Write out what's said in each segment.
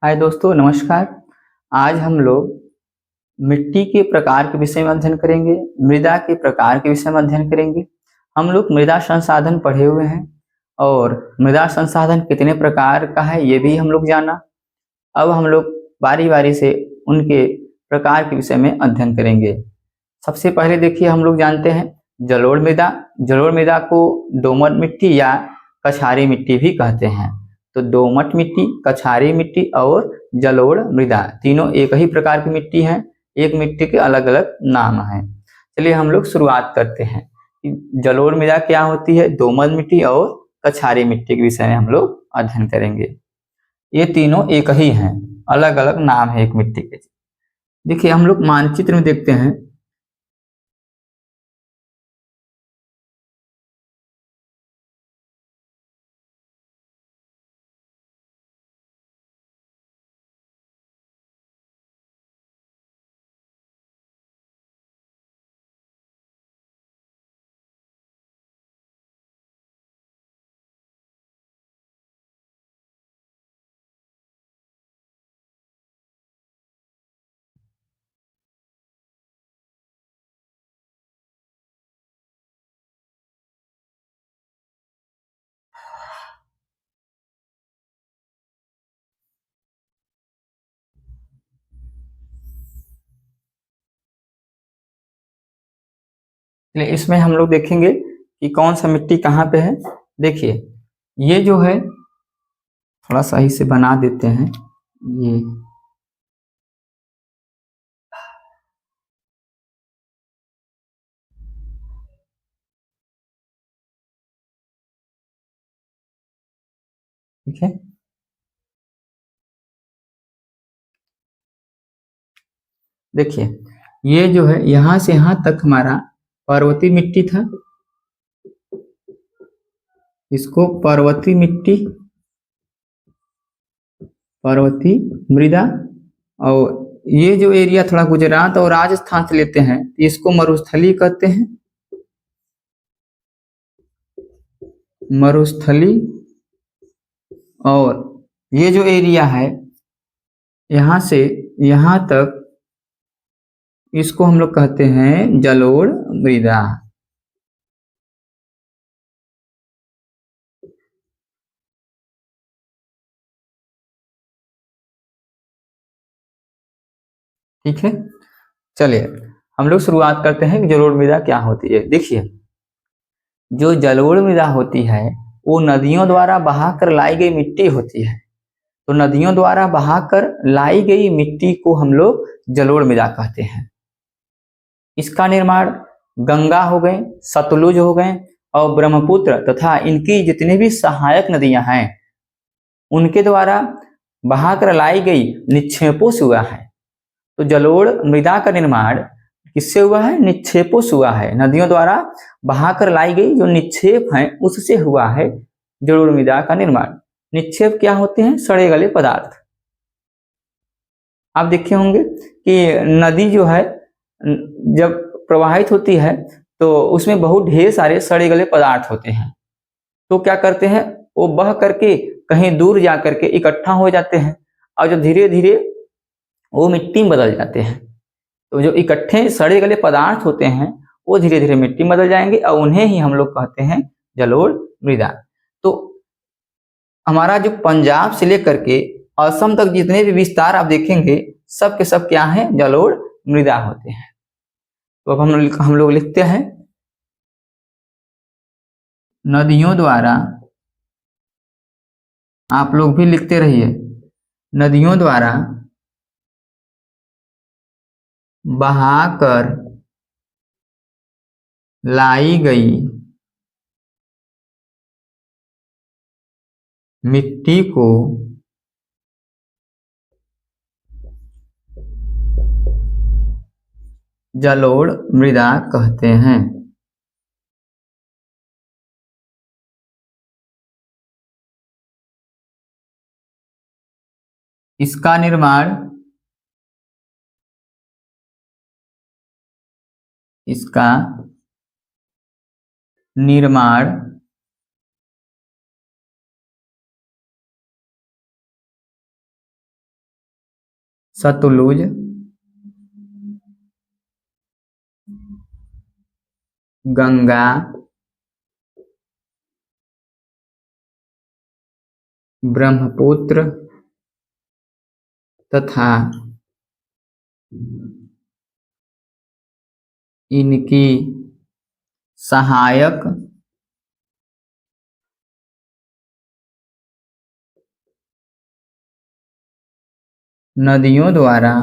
हाय दोस्तों, नमस्कार। आज हम लोग मिट्टी के प्रकार के विषय में अध्ययन करेंगे, मृदा के प्रकार के विषय में अध्ययन करेंगे। हम लोग मृदा संसाधन पढ़े हुए हैं और मृदा संसाधन कितने प्रकार का है ये भी हम लोग जाना। अब हम लोग बारी बारी से उनके प्रकार के विषय में अध्ययन करेंगे। सबसे पहले देखिए, हम लोग जानते हैं जलोढ़ मृदा। जलोढ़ मृदा को दोमट मिट्टी या कछारी मिट्टी भी कहते हैं। तो दोमट मिट्टी, कछारी मिट्टी और जलोढ़ मृदा तीनों एक ही प्रकार की मिट्टी है। एक मिट्टी के अलग अलग नाम हैं। चलिए हम लोग शुरुआत करते हैं कि जलोढ़ मृदा क्या होती है, दोमट मिट्टी और कछारी मिट्टी के विषय में हम लोग अध्ययन करेंगे। ये तीनों एक ही हैं, अलग अलग नाम है एक मिट्टी के। देखिए हम लोग मानचित्र में देखते हैं। इसमें हम लोग देखेंगे कि कौन सा मिट्टी कहाँ पे है। देखिए ये जो है, थोड़ा सही से बना देते हैं ये। ठीक है, देखिए ये जो है यहाँ से यहाँ तक हमारा पर्वतीय मिट्टी था। इसको पर्वतीय मिट्टी, पर्वतीय मृदा। और ये जो एरिया थोड़ा गुजरात और राजस्थान से लेते हैं, इसको मरुस्थली कहते हैं। मरुस्थली। और ये जो एरिया है यहाँ से यहाँ तक, इसको हम लोग कहते हैं जलोढ़ मृदा। ठीक है, चलिए हम लोग शुरुआत करते हैं कि जलोढ़ मृदा क्या होती है। देखिए जो जलोढ़ मृदा होती है वो नदियों द्वारा बहाकर लाई गई मिट्टी होती है। तो नदियों द्वारा बहाकर लाई गई मिट्टी को हम लोग जलोढ़ मृदा कहते हैं। इसका निर्माण गंगा हो गए, सतलुज हो गए और ब्रह्मपुत्र तथा इनकी जितनी भी सहायक नदियां हैं उनके द्वारा बहाकर लाई गई निक्षेपों से हुआ है। तो जलोढ़ मृदा का निर्माण किससे हुआ है? निक्षेपों से हुआ है। नदियों द्वारा बहाकर लाई गई जो निक्षेप हैं उससे हुआ है जलोढ़ मृदा का निर्माण। निक्षेप क्या होते हैं? सड़े गले पदार्थ। आप देखे होंगे कि नदी जो है जब प्रवाहित होती है तो उसमें बहुत ढेर सारे सड़े गले पदार्थ होते हैं। तो क्या करते हैं, वो बह करके कहीं दूर जा करके इकट्ठा हो जाते हैं और जब धीरे धीरे वो मिट्टी में बदल जाते हैं। तो जो इकट्ठे सड़े गले पदार्थ होते हैं वो धीरे धीरे मिट्टी में बदल जाएंगे और उन्हें ही हम लोग कहते हैं जलोढ़ मृदा। तो हमारा जो पंजाब से लेकर के असम तक जितने भी विस्तार आप देखेंगे सब के सब क्या है? जलोढ़ मृदा होते हैं। तो अब हम लोग लिखते हैं नदियों द्वारा, आप लोग भी लिखते रहिए, नदियों द्वारा बहाकर लाई गई मिट्टी को जलोढ़ मृदा कहते हैं। इसका निर्माण, इसका निर्माण सतलुज, गंगा, ब्रह्मपुत्र तथा इनकी सहायक नदियों द्वारा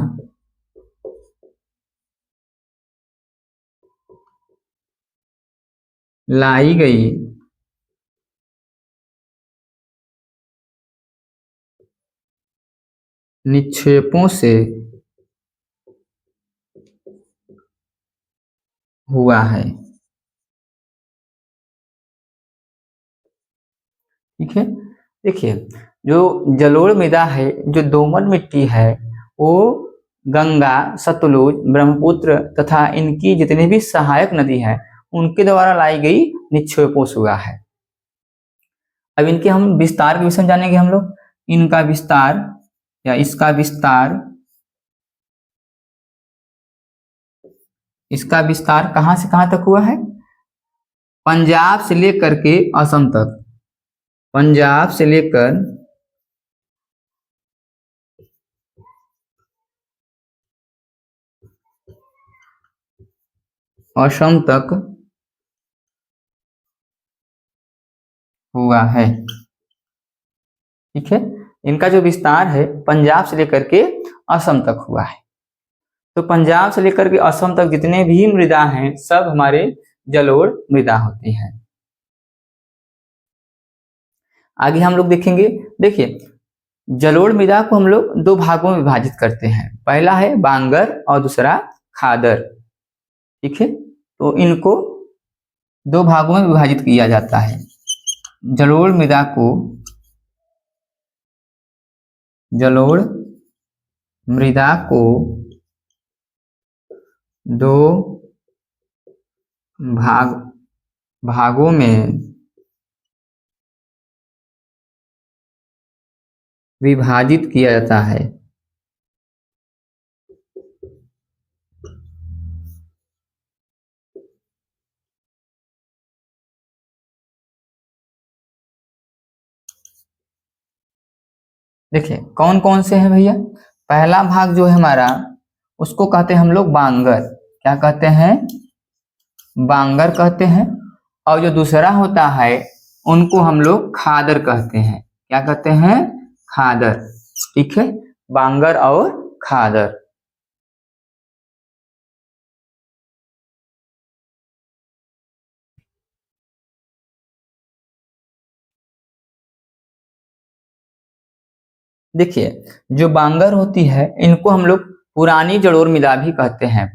लाई गई निक्षेपों से हुआ है। ठीक है, देखिए जो जलोढ़ मृदा है, जो दोमट मिट्टी है, वो गंगा, सतलुज, ब्रह्मपुत्र तथा इनकी जितनी भी सहायक नदी है उनके द्वारा लाई गई निक्षेपों से हुआ है। अब इनके हम विस्तार के विषय में जानेंगे हम लोग। इनका विस्तार या इसका विस्तार, इसका विस्तार कहां से कहां तक हुआ है? पंजाब से लेकर के असम तक, पंजाब से लेकर असम तक हुआ है। ठीक है, इनका जो विस्तार है पंजाब से लेकर के असम तक हुआ है। तो पंजाब से लेकर के असम तक जितने भी मृदा हैं सब हमारे जलोढ़ मृदा होती हैं। आगे हम लोग देखेंगे, देखिए जलोढ़ मृदा को हम लोग दो भागों में विभाजित करते हैं। पहला है बांगर और दूसरा खादर। ठीक है, तो इनको दो भागों में विभाजित किया जाता है। जलोढ़ मृदा को दो भागों में विभाजित किया जाता है। देखिए कौन कौन से हैं भैया? पहला भाग जो है हमारा, उसको कहते हैं हम लोग बांगर। क्या कहते हैं? बांगर कहते हैं। और जो दूसरा होता है उनको हम लोग खादर कहते हैं। क्या कहते हैं? खादर। ठीक है, बांगर और खादर। देखिए जो बांगर होती है इनको हम लोग पुरानी जलोढ़ मृदा भी कहते हैं,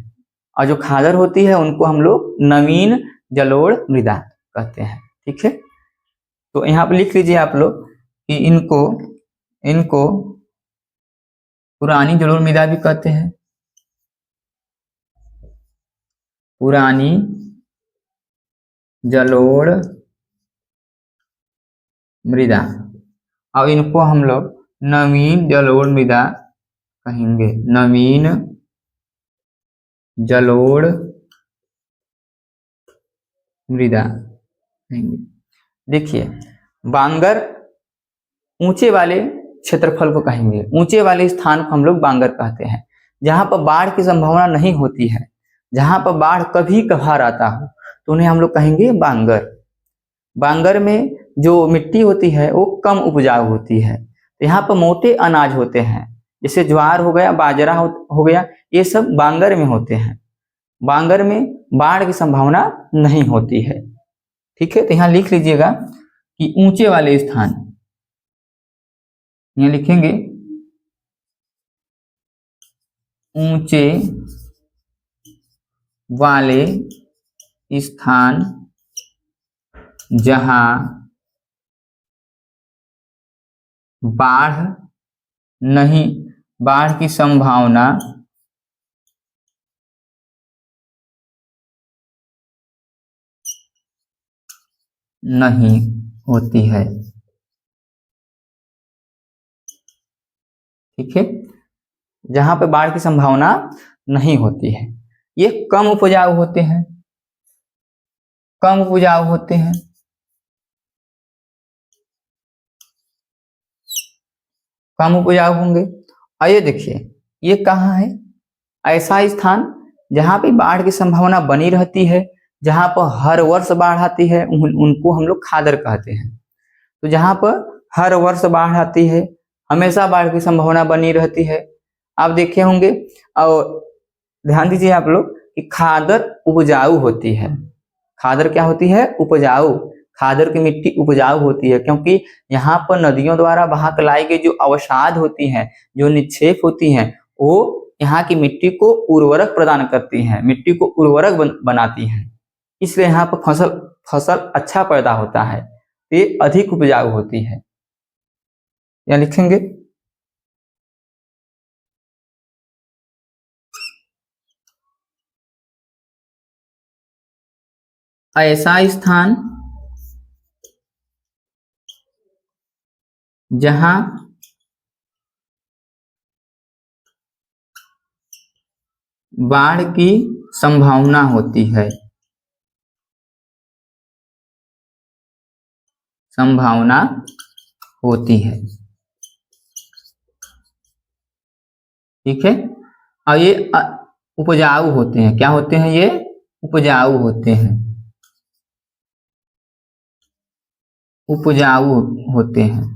और जो खादर होती है उनको हम लोग नवीन जलोढ़ मृदा कहते हैं। ठीक है, तो यहाँ पर लिख लीजिए आप लोग कि इनको पुरानी जलोढ़ मृदा भी कहते हैं, पुरानी जलोढ़ मृदा, और इनको हम लोग नवीन जलोढ़ मृदा कहेंगे। नवीन जलोढ़ मृदा कहेंगे। देखिए बांगर ऊंचे वाले क्षेत्रफल को कहेंगे, ऊंचे वाले स्थान को हम लोग बांगर कहते हैं। जहां पर बाढ़ की संभावना नहीं होती है, जहां पर बाढ़ कभी कभार आता हो, तो उन्हें हम लोग कहेंगे बांगर। बांगर में जो मिट्टी होती है वो कम उपजाऊ होती है। तो यहाँ पर मोटे अनाज होते हैं, जैसे ज्वार हो गया, बाजरा हो गया, ये सब बांगर में होते हैं। बांगर में बाढ़ की संभावना नहीं होती है। ठीक है, तो यहाँ लिख लीजिएगा कि ऊंचे वाले स्थान, यहाँ लिखेंगे ऊंचे वाले स्थान जहां बाढ़ की संभावना नहीं होती है। ठीक है, जहां पे बाढ़ की संभावना नहीं होती है। ये कम उपजाऊ होते हैं, कम उपजाऊ होते हैं। कम उपजाऊ होंगे। आइए देखिए, ये कहाँ है? ऐसा स्थान जहां पे बाढ़ की संभावना बनी रहती है, जहां पर हर वर्ष बाढ़ आती है, उनको हम लोग खादर कहते हैं। तो जहां पर हर वर्ष बाढ़ आती है, हमेशा बाढ़ की संभावना बनी रहती है। आप देखे होंगे और ध्यान दीजिए आप लोग कि खादर उपजाऊ होती है। खादर क्या होती है? उपजाऊ। खादर की मिट्टी उपजाऊ होती है क्योंकि यहाँ पर नदियों द्वारा बहा कर लाई गई जो अवसाद होती है, जो निक्षेप होती है, वो यहाँ की मिट्टी को उर्वरक प्रदान करती हैं, मिट्टी को उर्वरक बनाती हैं। इसलिए यहाँ पर फसल अच्छा पैदा होता है, ये अधिक उपजाऊ होती है। या लिखेंगे ऐसा स्थान जहां बाढ़ की संभावना होती है, संभावना होती है। ठीक है। और ये उपजाऊ होते हैं। क्या होते हैं? ये उपजाऊ होते हैं, उपजाऊ होते हैं।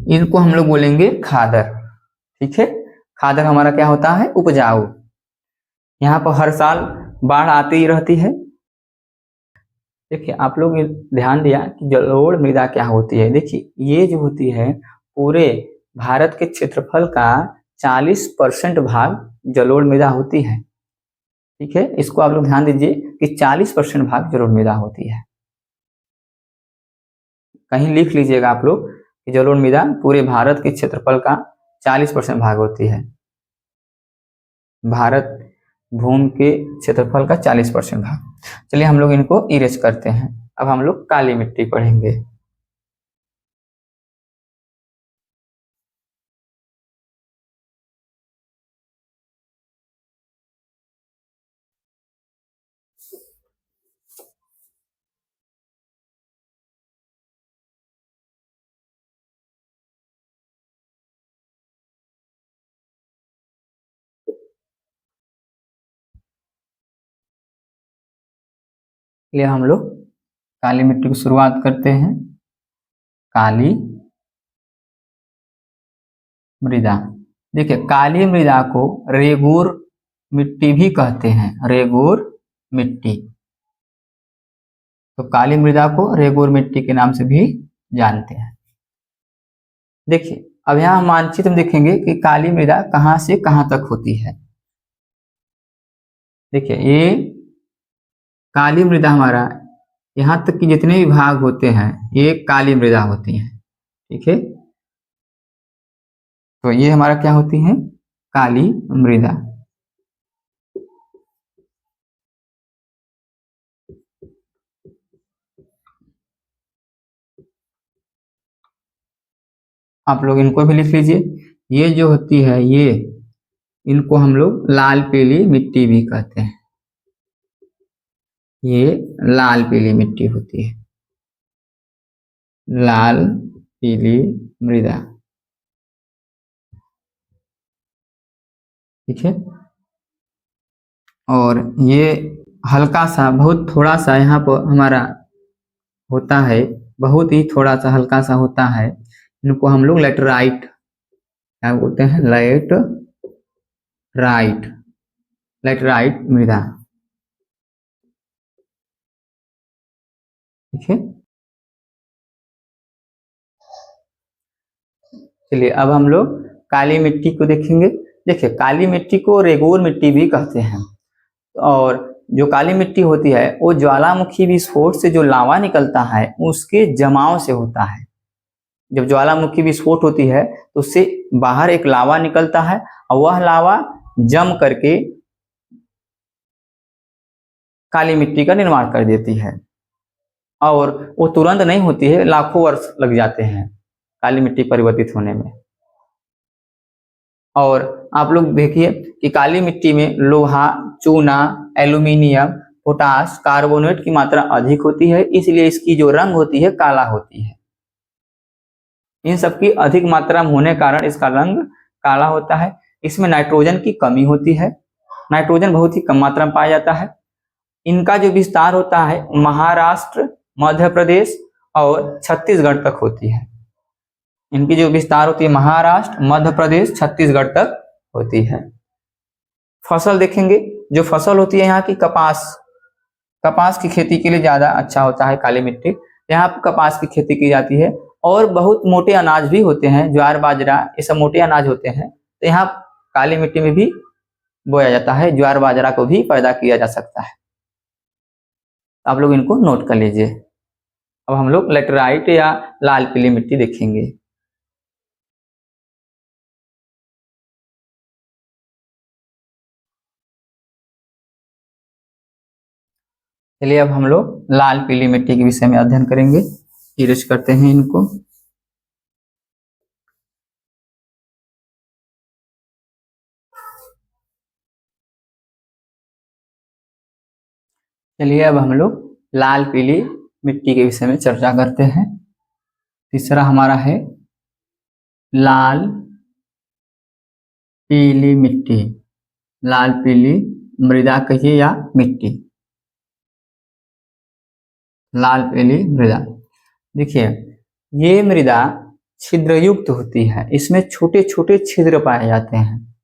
इनको हम लोग बोलेंगे खादर। ठीक है। खादर हमारा क्या होता है? उपजाऊ। यहाँ पर हर साल बाढ़ आती ही रहती है। देखिए आप लोग ध्यान दिया कि जलोढ़ मृदा क्या होती है। देखिए ये जो होती है पूरे भारत के क्षेत्रफल का 40% भाग जलोढ़ मृदा होती है। ठीक है, इसको आप लोग ध्यान दीजिए कि 40% भाग जलोढ़ मृदा होती है। कहीं लिख लीजिएगा आप लोग कि जलोढ़ मृदा पूरे भारत के क्षेत्रफल का 40% भाग होती है। भारत भूमि के क्षेत्रफल का 40% भाग। चलिए हम लोग इनको इरेज करते हैं। अब हम लोग काली मिट्टी पढ़ेंगे। लिए हम लोग काली मिट्टी की शुरुआत करते हैं। काली मृदा। देखिए काली मृदा को रेगूर मिट्टी भी कहते हैं, रेगूर मिट्टी। तो काली मृदा को रेगूर मिट्टी के नाम से भी जानते हैं। देखिए अब यहाँ हम मानचित्र में देखेंगे कि काली मृदा कहाँ से कहाँ तक होती है। देखिए ये काली मृदा हमारा यहाँ तक कि जितने भी भाग होते हैं ये काली मृदा होती हैं। ठीक है, तो ये हमारा क्या होती है? काली मृदा। आप लोग इनको भी लिख लीजिए। ये जो होती है ये, इनको हम लोग लाल पीली मिट्टी भी कहते हैं। ये लाल पीली मिट्टी होती है, लाल पीली मृदा। ठीक है, और ये हल्का सा, बहुत थोड़ा सा यहाँ पर हमारा होता है, बहुत ही थोड़ा सा हल्का सा होता है। इनको हम लोग लेटराइट क्या बोलते हैं? लेटराइट, लेटराइट मृदा। ठीक है, चलिए अब हम लोग काली मिट्टी को देखेंगे। देखिए काली मिट्टी को रेगूर मिट्टी भी कहते हैं। और जो काली मिट्टी होती है वो ज्वालामुखी विस्फोट से जो लावा निकलता है उसके जमाव से होता है। जब ज्वालामुखी विस्फोट होती है तो उससे बाहर एक लावा निकलता है और वह लावा जम करके काली मिट्टी का निर्माण कर देती है। और वो तुरंत नहीं होती है, लाखों वर्ष लग जाते हैं काली मिट्टी परिवर्तित होने में। और आप लोग देखिए कि काली मिट्टी में लोहा, चूना, एल्यूमिनियम, पोटास, कार्बोनेट की मात्रा अधिक होती है, इसलिए इसकी जो रंग होती है काला होती है। इन सबकी अधिक मात्रा में होने के कारण इसका रंग काला होता है। इसमें नाइट्रोजन की कमी होती है, नाइट्रोजन बहुत ही कम मात्रा में पाया जाता है। इनका जो विस्तार होता है महाराष्ट्र, मध्य प्रदेश और छत्तीसगढ़ तक होती है। इनकी जो विस्तार होती है महाराष्ट्र, मध्य प्रदेश, छत्तीसगढ़ तक होती है। फसल देखेंगे, जो फसल होती है यहाँ की कपास, कपास की खेती के लिए ज्यादा अच्छा होता है काली मिट्टी। यहाँ पर कपास की खेती की जाती है और बहुत मोटे अनाज भी होते हैं, ज्वार बाजरा ये सब मोटे अनाज होते हैं, तो यहाँ काली मिट्टी में भी बोया जाता है, ज्वार बाजरा को भी पैदा किया जा सकता है। आप लोग इनको नोट कर लीजिए। अब हम लोग लेटराइट या लाल पीली मिट्टी देखेंगे। चलिए अब हम लोग लाल पीली मिट्टी के विषय में अध्ययन करेंगे। इरेज करते हैं इनको। चलिए अब हम लोग लाल पीली मिट्टी के विषय में चर्चा करते हैं। तीसरा हमारा है लाल पीली मिट्टी, लाल पीली मृदा कहिए या मिट्टी, लाल पीली मृदा। देखिए ये मृदा छिद्रयुक्त होती है, इसमें छोटे छोटे छिद्र पाए जाते हैं।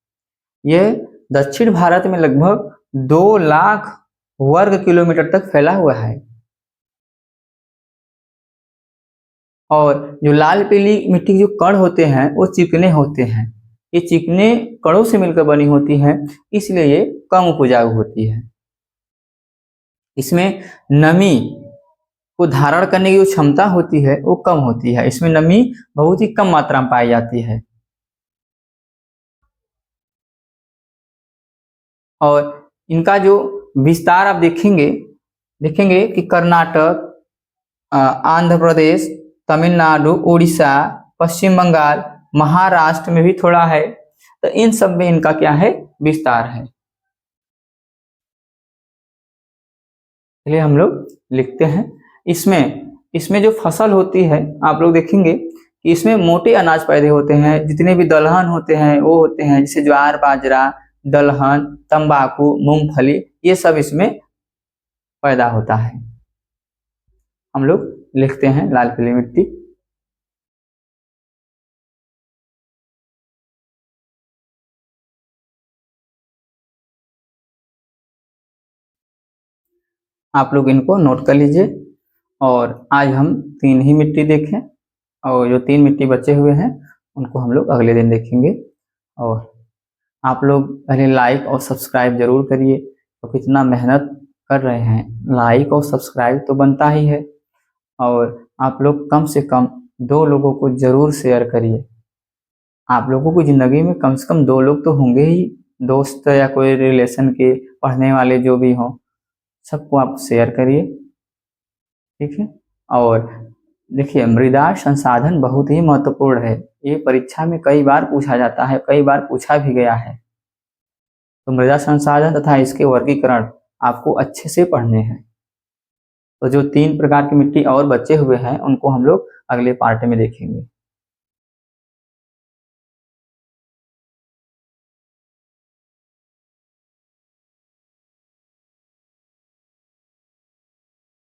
ये दक्षिण भारत में लगभग 2 लाख वर्ग किलोमीटर तक फैला हुआ है। और जो लाल पीली मिट्टी के जो कण होते हैं वो चिकने होते हैं, ये चिकने कणों से मिलकर बनी होती है, इसलिए ये कम उपजाऊ होती है। इसमें नमी को धारण करने की जो क्षमता होती है वो कम होती है, इसमें नमी बहुत ही कम मात्रा में पाई जाती है। और इनका जो विस्तार आप देखेंगे कि कर्नाटक, आंध्र प्रदेश, तमिलनाडु, उड़ीसा, पश्चिम बंगाल, महाराष्ट्र में भी थोड़ा है, तो इन सब में इनका क्या है विस्तार है। चलिए हम लोग लिखते हैं। इसमें जो फसल होती है आप लोग देखेंगे कि इसमें मोटे अनाज पैदा होते हैं, जितने भी दलहन होते हैं वो होते हैं, जैसे ज्वार बाजरा, दलहन, तंबाकू, मूंगफली, ये सब इसमें पैदा होता है। हम लोग लिखते हैं लाल पीली मिट्टी। आप लोग इनको नोट कर लीजिए। और आज हम 3 ही मिट्टी देखें, और जो 3 मिट्टी बचे हुए हैं उनको हम लोग अगले दिन देखेंगे। और आप लोग पहले लाइक और सब्सक्राइब जरूर करिए, तो इतना मेहनत कर रहे हैं, लाइक और सब्सक्राइब तो बनता ही है। और आप लोग कम से कम 2 लोगों को जरूर शेयर करिए। आप लोगों की ज़िंदगी में कम से कम 2 लोग तो होंगे ही, दोस्त या कोई रिलेशन के, पढ़ने वाले जो भी हों, सबको आप शेयर करिए, ठीक है। और देखिए मृदा संसाधन बहुत ही महत्वपूर्ण है, ये परीक्षा में कई बार पूछा जाता है, कई बार पूछा भी गया है। तो मृदा संसाधन तथा इसके वर्गीकरण आपको अच्छे से पढ़ने हैं। तो जो 3 प्रकार की मिट्टी और बचे हुए हैं उनको हम लोग अगले पार्ट में देखेंगे।